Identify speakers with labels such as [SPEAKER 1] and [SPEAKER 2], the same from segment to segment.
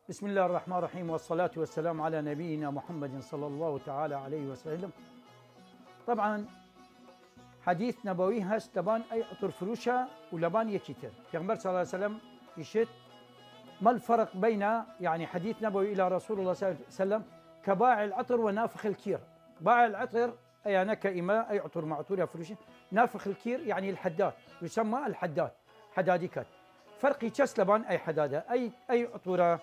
[SPEAKER 1] بسم الله الرحمن الرحيم والصلاة والسلام على نبينا محمد صلى الله تعالى عليه وسلم. طبعا حديث نبوي هست لبان أي عطر فروشة ولبان يكتر پیغمبر صلى الله عليه وسلم يشت ما الفرق بين يعني حديث نبوي إلى رسول الله صلى الله عليه وسلم كباع العطر ونافخ الكير. باع العطر أي أنا كإماء أي عطر معطور فروشة. نافخ الكير يعني الحداد، يسمى الحداد حداديكات. فرق يتشس لبان أي حدادة أي عطورة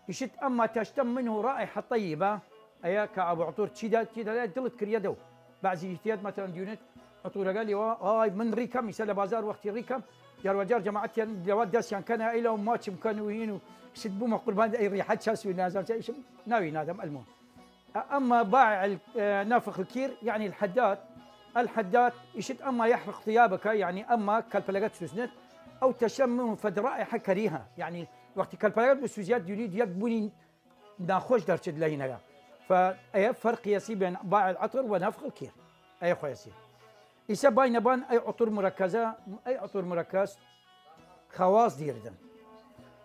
[SPEAKER 1] يشت أما تشتم منه رائحة طيبة أيا كأبو عطور تشيدا دلت كريدو بعض اجتياد مثلا ديونت عطور قال لي من ريكم يسال بازار وقت ريكم جار وجار جماعتي جواد داس يعني كان إلى ماتش كانوا هينو يسدبوا مقبل بان أي ريحة شاسو نازل شيء ناوي نادم المهم. أما باع نافخ الكير يعني الحداد يشت أما يحرق ثيابك يعني أما كالبلاغات سوسنت أو تشم فد رائحة كريهة يعني وقت كالبلاغات بسوزيات يريد يقبوني ناخوش درشد لهنا. فأي فرق يسي بين باع العطر ونفخ الكير أي أخوة يسي إسا باين بان أي عطر مركزة أي عطر مركز خواص ديردن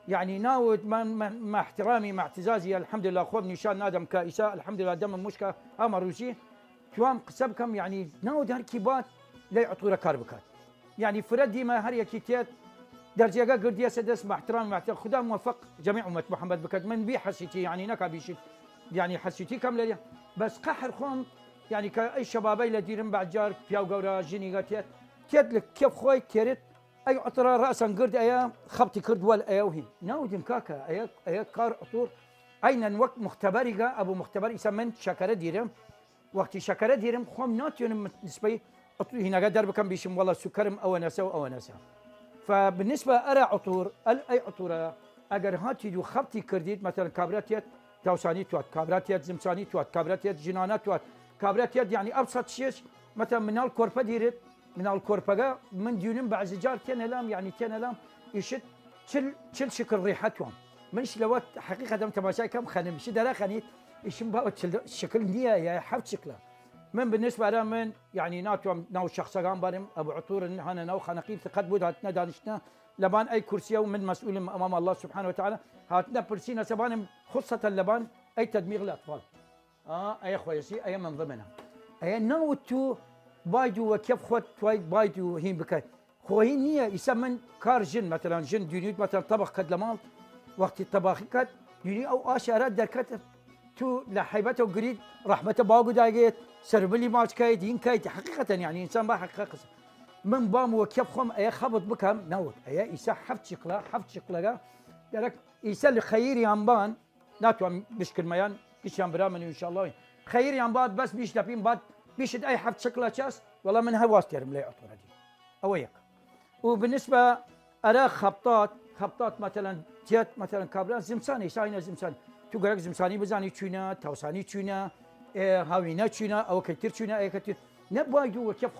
[SPEAKER 1] يعني ناود مع احترامي مع اعتزازي الحمد لله أخوة نشان نادم كإساء الحمد لله دم مشكا أمروشي توام قسبكم يعني ناود هالكيبات لا عطور كاربكات يعني فردي ما هر يكيتات درجة قردية سدس مع احترام مع خدا موفق جميع أمة محمد بكت من بي حسيتي يعني نكا بيشت يعني حسيتي كاملة بس قحر خون يعني كأي شبابي لديرن بعد جار بياو قورا جيني قاتيات تيد لك كيف خوي تيرت أي عطرة رأسا قرد أيا خبطي كرد وال أيوهي ناودن كاكا أيا كار عطور أين وقت مختبري أبو مختبر يسمن شكرة ديرم وقت شكرة ديرم خوم ناتيون نسبي هنا قدر بكم بيشم والله سكرم أو ناسا فبالنسبة أرى عطور أي عطورة أجر هاتي دو خبطي كرديت مثلا كابراتيات توساني توات كابراتيات زمساني توات كابراتيات جنانات توات كابراتيات يعني أبسط شيء مثلا من الكوربا ديرت من الكوربا من ديونين بعد زجار تنلام يعني تنلام يشد شل شكل ريحتهم منش لوات حقيقة دم تماشاي كم خنم شدرا خنيت يشم بقى شكل نية يا حفظ شكله من بالنسبة لنا من يعني ناو شخص قام بارم أبو عطور إن هنا ناو خناقيب تقد بود هاتنا دانشنا لبان أي كرسي ومن مسؤول أمام الله سبحانه وتعالى هاتنا برسينا سبان خصة اللبان أي تدمير الأطفال أي أخويسي أي من ضمنها أي ناو تو بايدو وكيف خد تويد بايدو هين بكاي خوهين نية يسمن كار جن مثلا جن دينيت مثلا طبخ كد لمال وقت الطباخ كد ديني أو أشارات دركت تو لحيبته وقريد رحمته باقو دايقيت سربلي ماش كايد ين كايد حقيقة يعني إنسان با حقيقة من بام وكيف خم أي خبط بكم نود أي إيسا حفت شكلا قالك إيسا لخير ينبان ناتو مشكل ميان كيشان برامن إن شاء الله خير ينبان بس بيش دابين بعد بيشد أي حفت شكلا شاس والله من هواس ترم لي عطور دي أويك. وبالنسبة أرى خبطات مثلا تيات مثلا كابرات زمساني ساينا زمساني تو قالك زمساني بزاني تشونا توساني تشونا هاوينا تشونا أو كتير تشونا أي كتير نبغى يدور كيف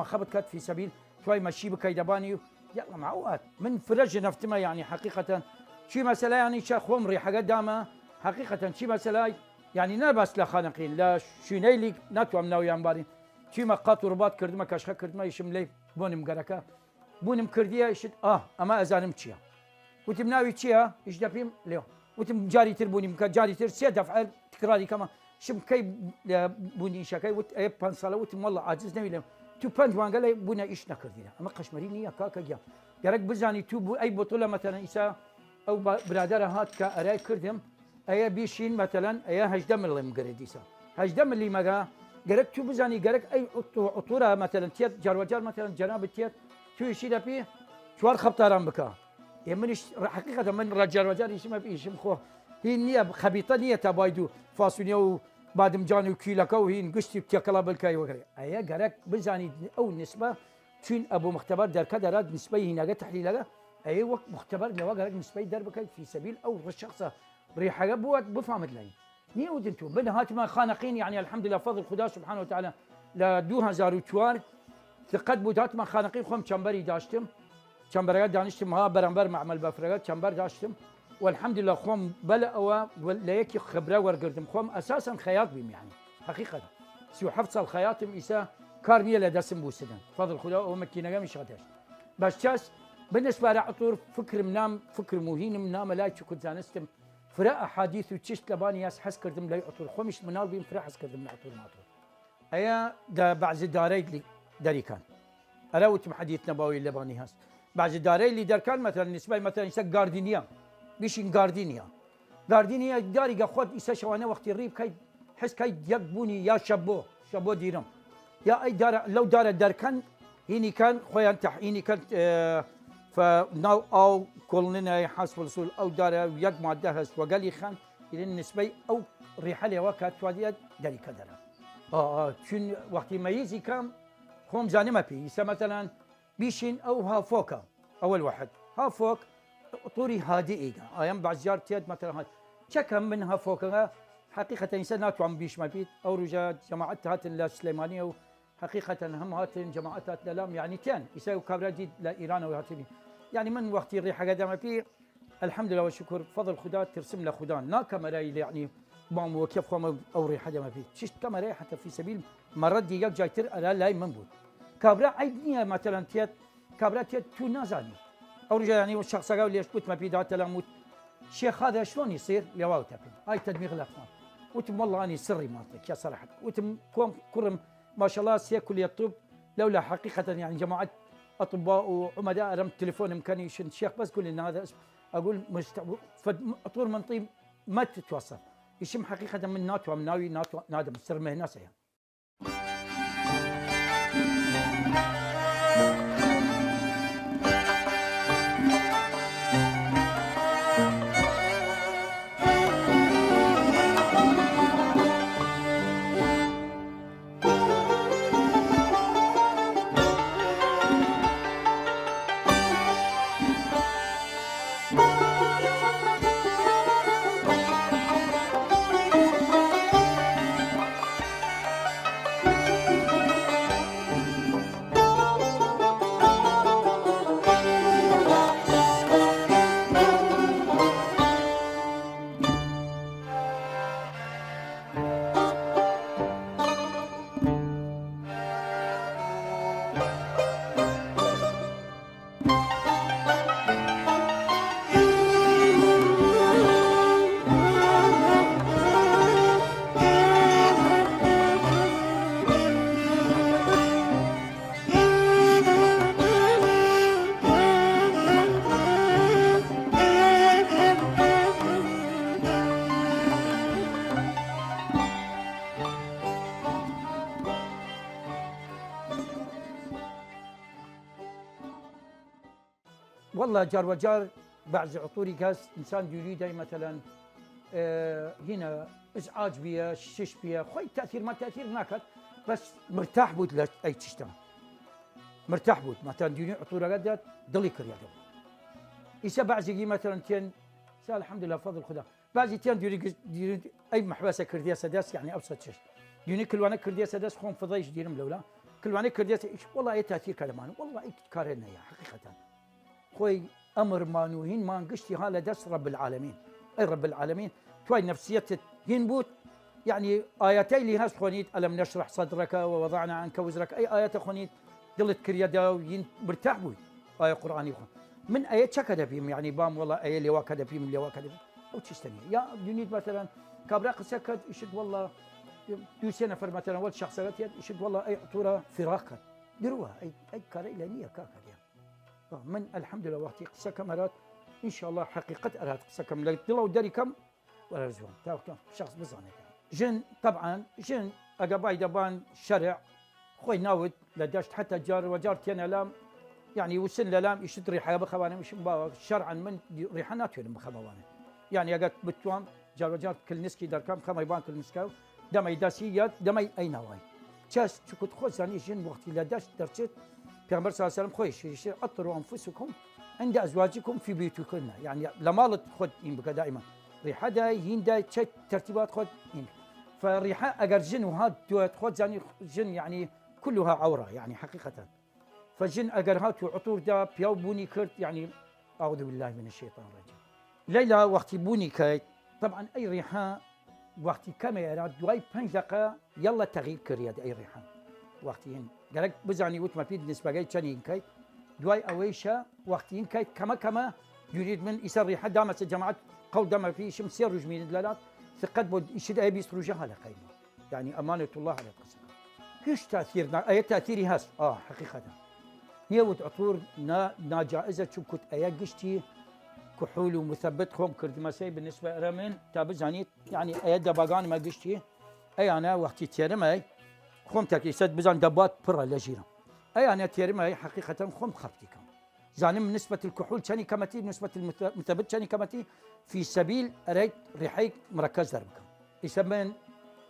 [SPEAKER 1] خبط كات في سبيل شوي ماشي بكيدباني يلا معوات من فرج نفتما يعني حقيقة شي مسألة يعني شاخوم ريحة قدامه حقيقة شي مسألة يعني نبس لخانقين لا شونيلي ناتو مناوي ينباري شي ما قاط ورباط كرد ما كاشخه كرد ما يشم لي بونم قركا بونم كرديه يشد اما ازانم تشيا وتمناوي تشيا ايش دابيم اليوم وتم جاري تربوني جاري تر سي دفع تكراري كمان شم كي بوني شكاي وت اي بانسالا وتم والله عاجز نوي تو بانج وان قال بونا ايش نكردينا اما قشمريني كاكا جا قالك بزاني تو اي بطوله مثلا إسا او برادر هات كاراي كردم اي بيشين مثلا اي هجدم اللي مقرديسا هجدم اللي ما قالك تو بزاني قالك اي عطوره مثلا تيت جار وجار مثلا جناب تيت تو يشيل فيه شوار خبطاران بكا يمنش حقيقة من رجال وجار يشم بيشم خو هي نية خبيطة نية تبايدو فاصوليا وبادمجان وكيلكا وهي نقشتي بتيكلا بالكاي وغيره أيه قالك بزاني أو نسبة تشين أبو مختبر در كدرات نسبة هنا تحليلها أي وقت مختبر لو قالك نسبة در بكاي في سبيل أو الشخص ريحة بوات بفهمت لي نية ودنتو من هاتما خانقين يعني الحمد لله فضل خدا سبحانه وتعالى لا 2004 تقد بودات ما خانقين خم شمبري داشتم چەمبەرەکە دانیشتم ها بەرامبەر معمەل بەفرەکە چەمبەر داشتم والحمد لله خۆم بەلە ئەوە لە یەکی خبرە وەرگرتم خۆم ئەساساً خەیاط بیم يعني حقیقەتەن 37 ساڵ خەیاطم ئیسا کار نییە لە دەستم بوو سدەن فەضل خدا ئەوە مەکینەکەمی شادێشت باش چاس بالنسبة لعطور فكر منام فكر مهين منام لا تشكو زانستم فرا احاديث وتشت لباني ياس حس كردم لا عطور خمش منال بين فرا حس كردم لا عطور ماطور ايا دا بعض داري لي داري كان اراوت حديث نبوي لباني هاس بعض داري اللي دار كان مثلا نسبه مثلا يسا جاردينيا بيشين جاردينيا داري خود يسا شوانه وقت الريب كاي حس كاي يقبوني يا شبو ديرم يا اي دار لو دار كان هيني كان خويا انت هيني كانت فناو او كلنا حسب الرسول او دار يق ما دهس وقال لي خان الى النسبه او ريحه وكات وادي داري كدر شن وقت ما يجي كان هم زاني ما في مثلا بيشين او هافوكا اول واحد هافوك طوري هادئه ايام بعد زيارتي مثلا هاد شكم منها فوكا حقيقه انسان ناتو عم بيش ما بيت او رجال جماعات هات السليمانيه حقيقه هم هات جماعات لام يعني تين يساوي كابراجي لايران وهاتني يعني من وقت الريحه قدام فيه الحمد لله والشكر بفضل خدا ترسم له خدان نا كاميرا يعني بام وكيف هم او ريحه ما فيه شفت كاميرا حتى في سبيل مردي يك جايتر لا منبود كابرا عيبنيه مثلا تيت كابرا تيت تو نازاني او رجال يعني الشخص قال ليش كنت ما في دات لاموت الشيخ هذا شلون يصير يا واو تبين هاي تدميغ الاطفال وتم والله اني سري مالتك يا صراحه وتم كرم ما شاء الله كليه الطب لولا حقيقه يعني جماعه اطباء وعمداء رمت تليفون امكاني الشيخ بس قول لنا هذا اسم اقول طول من طيب ما تتوصل يشم حقيقه من ناتو مناوي ناتو نادم سر مهنه يعني. والله جار وجار بعد عطوري كاس انسان يريد مثلا هنا ازعاج بيا شش بيا خوي تاثير ما تاثير هناك بس مرتاح بود اي تشتم مرتاح بود مثلا ديني عطوره قدت ضلي كريادو إذا بعضي مثلا تين الحمد لله بفضل خدا بعضي تين ديري اي محبسه كرديه سداس يعني ابسط شيء ديني كل وانا كرديه سداس خون فضيش ديرم لولا كل وانا كرديه والله اي تاثير كلام والله اي كارنا يا حقيقه خوي امر مانوهين ما نقشتي هذا دس رب العالمين اي رب العالمين توي نفسيه ينبوت يعني اياتي اللي هاس خونيت الم نشرح صدرك ووضعنا عنك وزرك اي ايات خونيت دلت كريدا مرتاح بوي ايه قراني خون من ايات شكد فيهم يعني بام والله ايه اللي واكد فيهم اللي واكد فيهم او تشتني يا يونيت مثلا كابراق سكت يشد والله دوسي نفر مثلا ولد شخصيات يشد والله اي عطوره فراقه دروها اي كاري لانيه كاكا من الحمد لله وقتي قصة كاميرات ان شاء الله حقيقه اراد قصة كاميرات دلو داري كم ولا رزوان تاوكم شخص بزانه جن طبعا جن اقباي دبان شرع خوي ناود لداشت حتى جار وجارتين لام يعني وسن لام يشد ريحه بخوانه مش شرعا من ريحه ناتو بخوانه يعني اقت بتوام جار وجار كل نسكي دار كم خما يبان كل نسكاو دمي داسيات دمي اي نواي جاست كنت خوزاني جن وقتي لداشت درست پیغمبر صلی الله علیه و سلم خویش اطروا انفسكم عند ازواجكم في بيوتكن يعني لمالت خد ينبك دائما ريحه دا يندا ترتيبات خد فالريحه اگر جن وهاد دوت خد زاني جن يعني كلها عوره يعني حقيقه فالجن اگر هاتو عطور دا بيو بوني كرت يعني اعوذ بالله من الشيطان الرجيم ليلى وقت بوني كاي طبعا اي ريحه وقت كاميرا دواي 5 دقيقه يلا تغيير كرياد اي ريحه وقتين قالك بزعني وتما في بالنسبه لي تشانين كاي دواي اويشا وقتين كاي كما يريد من يسري حد دامت الجماعات قول دم فيه شم سير رجمين دلالات ثقت بود يشد أي بيس رجها على قيمة يعني أمانة الله على قصة هيش تأثير أي تأثيري هس حقيقة نيوت عطور نا جائزة شو كنت أي قشتي كحول ومثبت خوم كرد مسي بالنسبة لرمين تابزاني يعني أي دباغان ما قشتي أي أنا وقتي تيرمي خوم تكيسد بزان دبات برا لجيرا أي أنا تيرمي حقيقة خوم خبتي كم زانم نسبة الكحول كاني كمتي نسبة المثبت كاني كمتي في سبيل أريد ريحيك مركز دربكم يسمين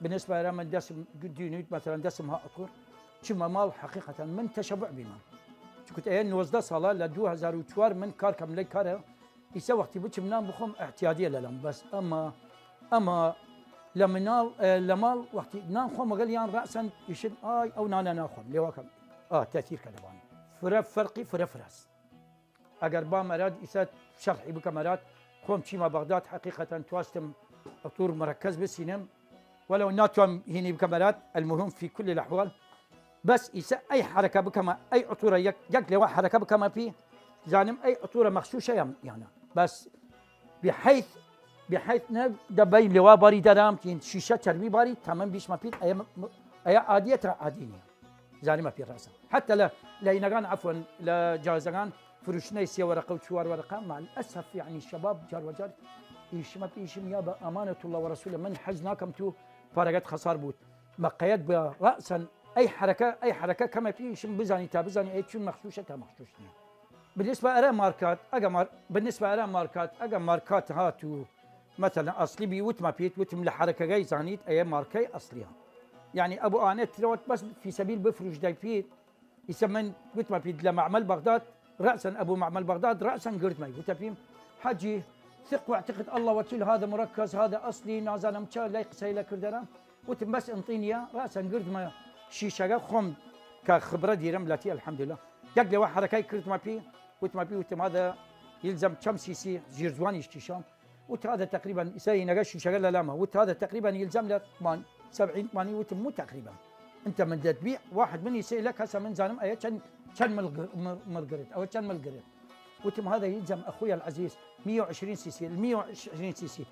[SPEAKER 1] بالنسبة لمن دسم دينيت مثلا دسمها أطور شما مال حقيقة من تشبع بما كنت أين وزدا صلاة ل 2004 من كار كملي كاره يسوي وقتي بتش منام بخم احتياطية لهم بس أما لمال وقتي نام خم غليان رأسا يشد أو نانا ناخم لواكم تأثير كذا فرقي فرس اگر با مراد اسات شرحي بكاميرات خوم شيما بغداد حقيقه تواسم عطور مركز بسينم ولو ناتوم هني بكاميرات المهم في كل الاحوال بس يسا اي حركه بكما اي عطوره يك لو حركه بكما فيه زانم اي عطوره مخشوشه يعني بس بحيث دبي لوا باري درام تين شيشه تربي باري تمام بيش ما بيت اي عاديه عاديه زانم في راسه حتى لا ينغان عفوا لا جازغان فروشني سي ورقه وشوار ورقه مع الاسف يعني الشباب جار وجار يشم يابا امانه الله ورسوله من حزناكم تو فرقت خسار بوت مقيد براسا اي حركه كما في يشم بزاني تابزاني اي شيء مخشوشه مخشوشني بالنسبه الى ماركات بالنسبه الى ماركات هاتو مثلا اصلي بيوت ما بيت وتم لحركه جاي زانيت اي ماركه اصليه يعني ابو انت تروت بس في سبيل بفرج داي فيت يسمن قلت ما بيت لمعمل بغداد رأسا أبو معمل بغداد رأسا قرد ماي وتفهم حجي ثق واعتقد الله وكيل هذا مركز هذا أصلي نازل مشا لا يقسي لك كردنا وتم بس انطيني رأسا قرد ما شيشة خم كخبرة ديرم لاتي الحمد لله يقلي واحد حركة كرد ما بي وتم هذا يلزم كم سي جيرزوان يشتيشام هذا تقريبا يسوي نقاش شغله لما هذا تقريبا يلزم له 70 80 وتم مو تقريبا انت من تبيع واحد من يسوي لك هسه من زانم اي كان ملقرد او كان ملقرد وتم هذا يلزم اخوي العزيز 120 سي سي ال 120 سي سي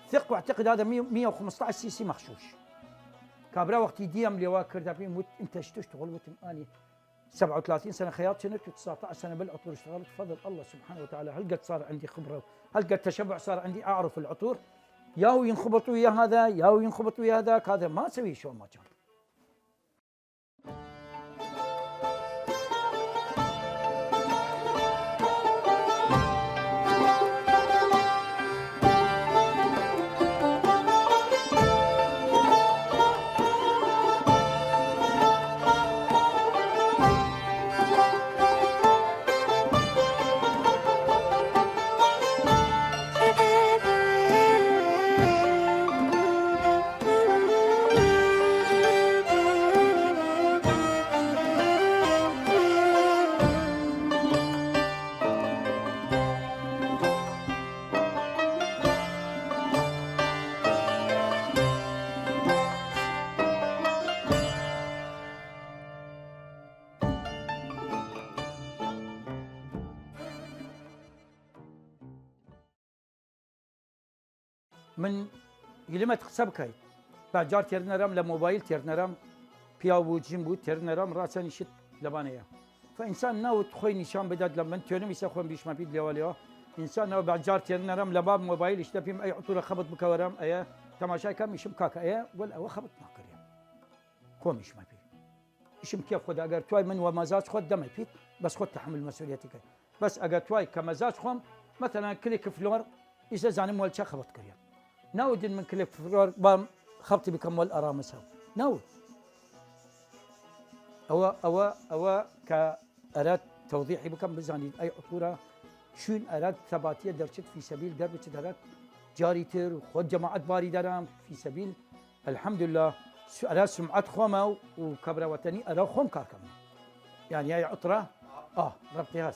[SPEAKER 1] ثق واعتقد هذا 115 سي سي مخشوش كابرا وقت ديام لوا كرد بين انت تشتغل وتم اني 37 سنه خياط كنت و19 سنه بالعطور اشتغلت بفضل الله سبحانه وتعالى هل قد صار عندي خبره هل قد تشبع صار عندي اعرف العطور ياو ينخبطوا ويا هذا ياو ينخبطوا ويا ذاك هذا ما اسوي شو ما كان من يلمت سبكاي باجار تيرنرام لموبايل تيرنرام بياو جيمبو تيرنرام راسا يشت لبانيا فانسان ناو تخوي نشان بداد لما تيرنم يسخون بيش ما بيد لواليا انسان ناو باجار تيرنرام لباب موبايل يشتبهم اي عطوره خبط بكورام اي تماشاي كم يشم كاكا اي ولا خبط ناكريا كوم يش ما بيد يشم كيف خد اگر توي من ومزاج خد دم بيت بس خد تحمل مسؤوليتك بس اگر توي كمزاج خم مثلا كليك فلور اذا زانم ولا خبط كريا ناود من كليك فلور بام خبطي بكمل ارامسها ناود أو كأراد توضيحي بكم بزاني أي عطورة شون أراد ثباتية درشت في سبيل دربة درات جاريتر وخد جماعة باري درام في سبيل الحمد لله أراد سمعة خوما وكبرة وطني أراد خوم كاركم يعني أي عطرة ربطي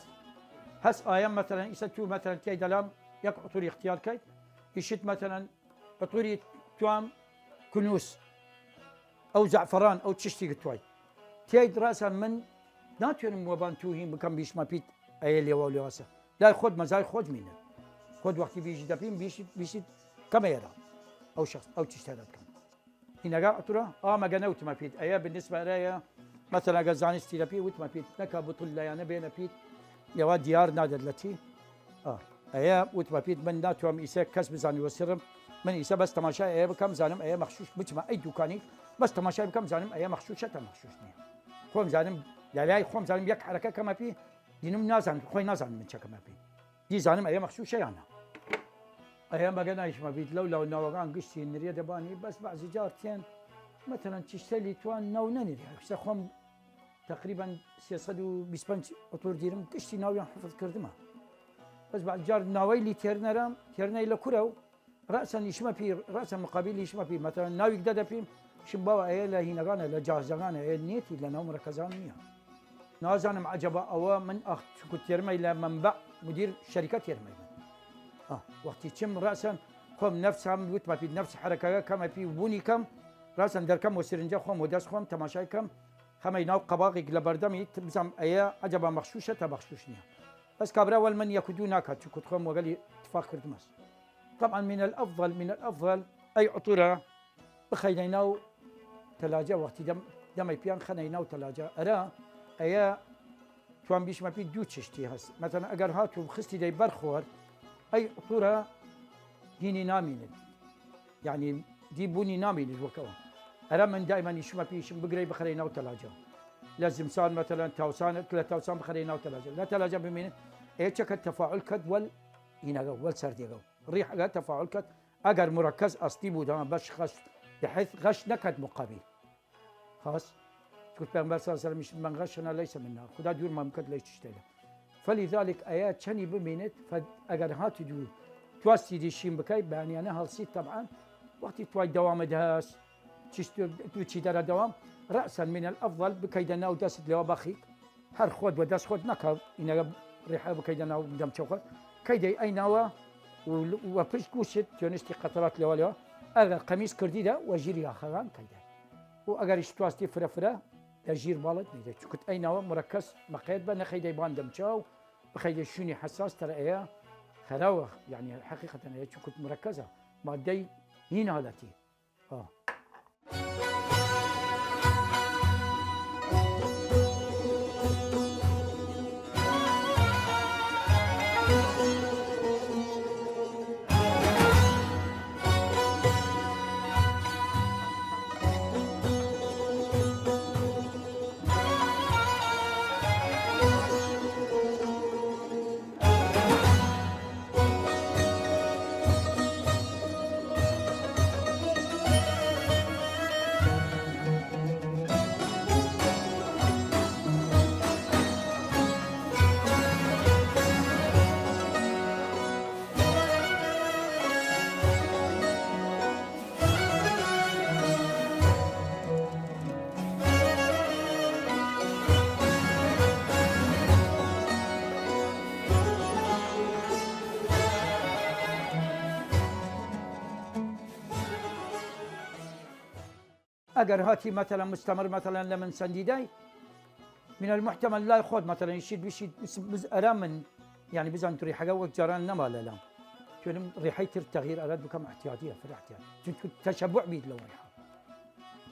[SPEAKER 1] هس آيام مثلا يسجلوا مثلا كي دلام يك عطوري اختيار كي يشد مثلا عطوري توام كنوس أو زعفران أو تشتي قطوي تيد راسا من ناتون موبان توهين بكم بيش ما بيت اي اللي ولي واسا لا خد مزاي خد منه خود وقتی بيجي دبين بيجي كما يرى او شخص او تشتغل كم هنا عطرة ما جنوت ما فيت ايا بالنسبه لي مثلا جزاني ستيلابي وت ما فيت نكا بطل يعني بين فيت يا واد ديار نادر التي ايا وت ما فيت من داتهم إيسا كسب زاني وسرم من إيسا بس تماشا ايا بكم زانم ايا مخشوش بجمع اي دكاني بس تماشا بكم زانم ايا مخشوشه مخشوشني خوم زانم لا خوم زانم يك حركه كما في دينم نازن خوي نازن من كما في دي زانم ايا مخشوشه يعني ايام ما قنايش ما بيت لولا النوغان قشتي نريد باني بس بعض جارتين مثلا تشتري توان نو ننري خم تقريبا 325 اطور ديرم قشتي ناوي حفظ كردمه بس بعد جار ناوي لي تيرنا الى كرو راسا يشما في راسا مقابل يشما في مثلا ناوي قدد في شبوا ايلا هنا غانا لا جاهزانا اي نيتي لنا مركزانيه نازن معجبه او من اخ كنت يرمي الى منبع مدير شركه يرمي وقتی چم رأسا خم نفسم وقت ما في نفس حركة كم في بوني كم رأسا در كم وسرنجا خم ودس خم تماشای كم خم يناو قباقي لبردمي تبزم أيا عجبا مخشوشة تبخشوشني بس كبر أول من يكدو ناكت كنت خم وقالي تفاخر دمس طبعا من الأفضل أي عطورة بخيناو ثلاجة وقت دم يبيان خنيناو ثلاجة أرا أيا توان بيش ما في دو تشتي هس مثلا أجر هاتو خستي دي برخور أي عطورة هيني ناميند يعني دي بوني ناميند وكوا أنا من دائما يشما فيش بقري بخلينا وثلاجة لازم صار مثلا توسان 3 توسان بخلينا وثلاجة لا ثلاجة بمين إيش التفاعل كد هنا جو سردي جو الريح تفاعل كد أجر مركز أصلي بودا باش خش بحيث غش نكد مقابل خاص كنت بيغمبر صلى الله عليه وسلم من غشنا ليس منا خدا دور ما ممكن ليش تشتغل فلذلك آيات شني بمينت فأجر هاتي دو تواسي دي شين بكاي بعني أنا هالسيت طبعا وقت تواي دوام دهاس تشتي دار دوام رأسا من الأفضل بكيدنا وداس لو بخيك هر خود وداس خود نكب إن ريحة بكيدنا ودم شوكر كيدي أي نوا وفيش كوشت تونستي قطرات لواليا أجر قميص كردي ده وجيري آخران كيدي وأجر اشتواستي فرا تجير بالد نيجي كنت أي نوع مركز مقيد بنا خيدي باندم شاو بخيدي شوني حساس ترى إيه خلاوة يعني حقيقة أنا كنت مركزة ما دي هنا هالتي اگر هاتي مثلا مستمر مثلا لمن سنديداي من المحتمل لا ياخذ مثلا يشيد بيشيد ارام من يعني بزن تري حاجه وجران نما لا لا كلم ريحه التغيير اراد بكم احتياطيه في الاحتياط تشبع بيد لو ريحه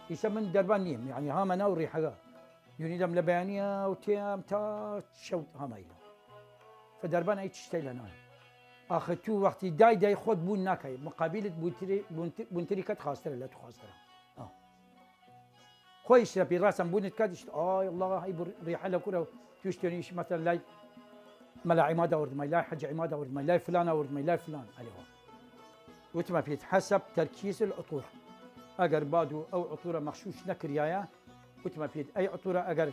[SPEAKER 1] يسمن دربانيم يعني ها منا وريحه يريدم لبيانيه وتيام تا شوت ها مايله فدربان اي تشتي لنا اخذتو وقت داي خود بون ناكاي مقابله بونتري كت خاصه لا تخاصه خويش في راسم بونت كادش الله هاي ريحه لكره تشتريش مثلا لاي ملا عماده ورد ما لا حج عماده ورد ما لا فلان ورد ما لا فلان عليه وتما في حسب تركيز العطور اجر بادو او عطوره مغشوش نكريايا وتما في اي عطوره اجر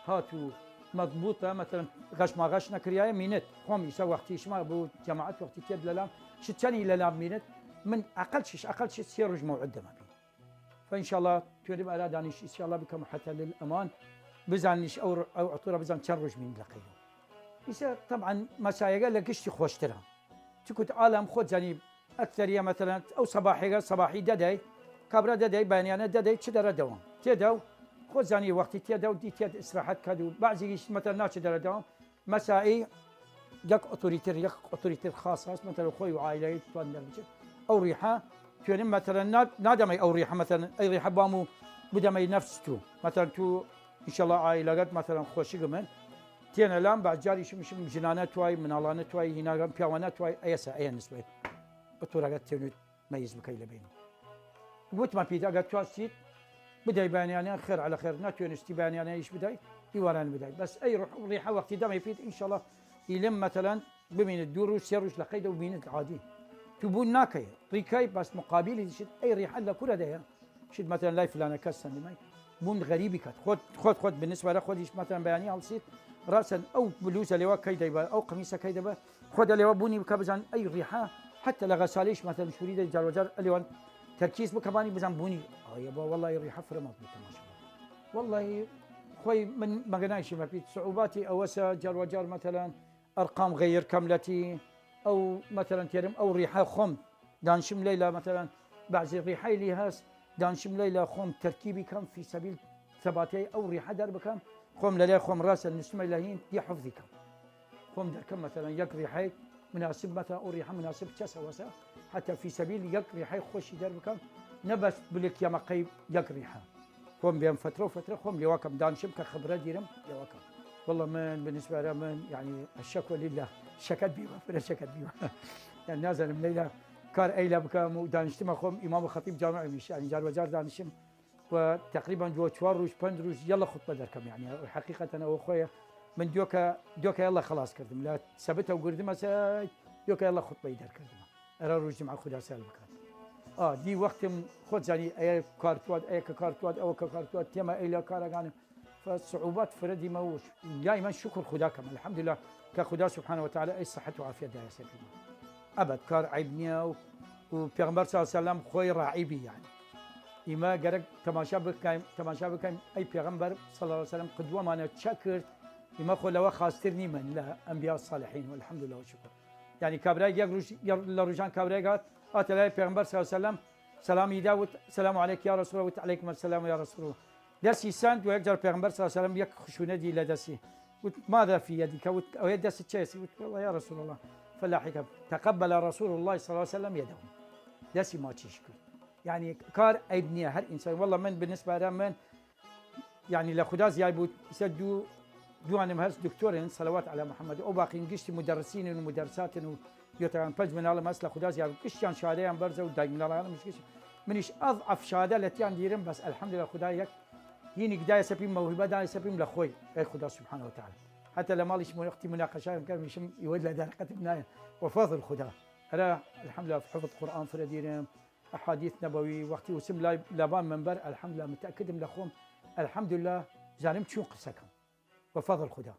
[SPEAKER 1] هاتو مضبوطه مثلا غش ما غش نكريايا مينت قوم يسوي وقت ما بو جماعات وقت تيد لا شتاني لا مينت من اقل شيء سيرج موعده ما في فان شاء الله توري على دانيش ان شاء الله بكم حتى للامان بزانيش او عطوره بزان تشرج من لقيه يصير طبعا مسايا قال لك اشتي خوش ترى تكون عالم خود زاني اكثريه مثلا او صباحي دداي كبره دداي بانيانا دداي تشدر دوام تداو خود زاني وقت تداو دي تد استراحت كادو بعضي مثلا ناش در دوام مسائي يك أوتوريتير خاص مثلا خوي وعائلة توان دربچه أو ريحة توانم مثلا نادمي أو ريحة مثلا أي ريحة بامو بدمي نفس تو مثلا تو إن شاء الله عائلات مثلا خوشي من تينا لام بعد جاري شم جنانات واي منالانات واي هنا بيوانات واي أيسا أي نسبة بطورات تينو ميز بكيل بينه وقت ما بيدا قد تواسيت بداي بانيانا خير على خير ناتيون استبانيانا ايش بداي يوران بداي بس اي روح ريحه وقت دم يفيد ان شاء الله يلم مثلا بمن الدور سيروش لقيده وبين العادي تبون ناكي ريكاي بس مقابل شد اي ريحه لا كره ده شد مثلا لا فلانه كسن ماي بون غريبي كات خد بالنسبه لخد ايش مثلا بياني هالسيت راسا او بلوزه لوا كيدا او قميصه كيدا خد لوا بوني بكبزان اي ريحه حتى لغساليش مثلا شريده جار وجار اليوم تركيز بكباني بزن بوني يابا والله الريحه فرمت ما شاء الله والله خوي من ما قناش ما في صعوباتي اوسا جار وجار مثلا ارقام غير كاملتي او مثلا تيرم او ريحه خم دانشم ليله مثلا بعض الريحه اللي هاس دانشم ليله خم تركيبي كم في سبيل ثباتي او ريحه درب كم خم ليله خم راس النسمه لهين دي حفظي كم خم در كم مثلا يك ريحه مناسب مثلا او ريحه مناسب كسا وسا حتى في سبيل يك ريحه خوش درب كم نبس بلك يا مقيب يك ريحه خم بين فتره وفتره خم لواكم دانشم كخبره ديرم لواكم والله من بالنسبه لي من يعني الشكوى لله شكت بيوه فلا شكت بيوه يعني نازل من ليله كار ايلا بكم ودانشتم اخوم امام الخطيب جامعي مش يعني جار وجار دانشم وتقريبا جو 4 روج 5 روج يلا خطبه دركم يعني حقيقه انا واخويا من دوكا يلا خلاص كردم لا ثبتها وقردم دوكا يلا خطبه يدر كردم ارى روج مع خدا سال بكات دي وقت خد يعني اي كارتواد اي كارتواد او كارتواد تما ايلا كارغان فالصعوبات فردي موش دائما شكر خداكم الحمد لله كخدا سبحانه وتعالى اي صحه وعافيه دايما سليمه ابد كار عيبنيا وبيغمبر صلى الله عليه وسلم خوي راعيبي يعني إما جرك تماشا بكاين أي بيغمبر صلى الله عليه وسلم قدوة ما نتشكر إما خلوا خاسترني من لا أنبياء الصالحين والحمد لله والشكر يعني كابراي يجروش لرجان كابراي قال أتلاقي بيغمبر صلى الله عليه وسلم سلام يداوت سلام عليك يا رسول الله وعليكم السلام يا رسول الله دسي سند ويقدر بيغمبر صلى الله عليه وسلم يك خشونة دي لدسي ماذا في يدك أو يدس تشيسي والله يا رسول الله فلاحك تقبل رسول الله صلى الله عليه وسلم يده دسي ما تشكر يعني كار ابنيه هر انسان والله من بالنسبه لي من يعني لخدا زيايبوت يسدوا دوانم هز دكتورين صلوات على محمد او باقي قشت مدرسين ومدرسات يوتان فج من الله مسلا خدا زيايب قشتان شهاده برزه وداي من الله مش قش منيش اضعف شهاده التي عنديرم بس الحمد لله خدا يك يني قدايه سبيم موهبه داي سبيم لاخوي اي خدا سبحانه وتعالى حتى لما ليش اختي مناقشه كان مش يولد درقه بنايه وفضل خدا انا الحمد لله في حفظ قران فرديرم أحاديث نبوي وقتي وسم لابان منبر الحمد لله متأكد من الأخوم الحمد لله زانمت شو قصكم وفضل خدا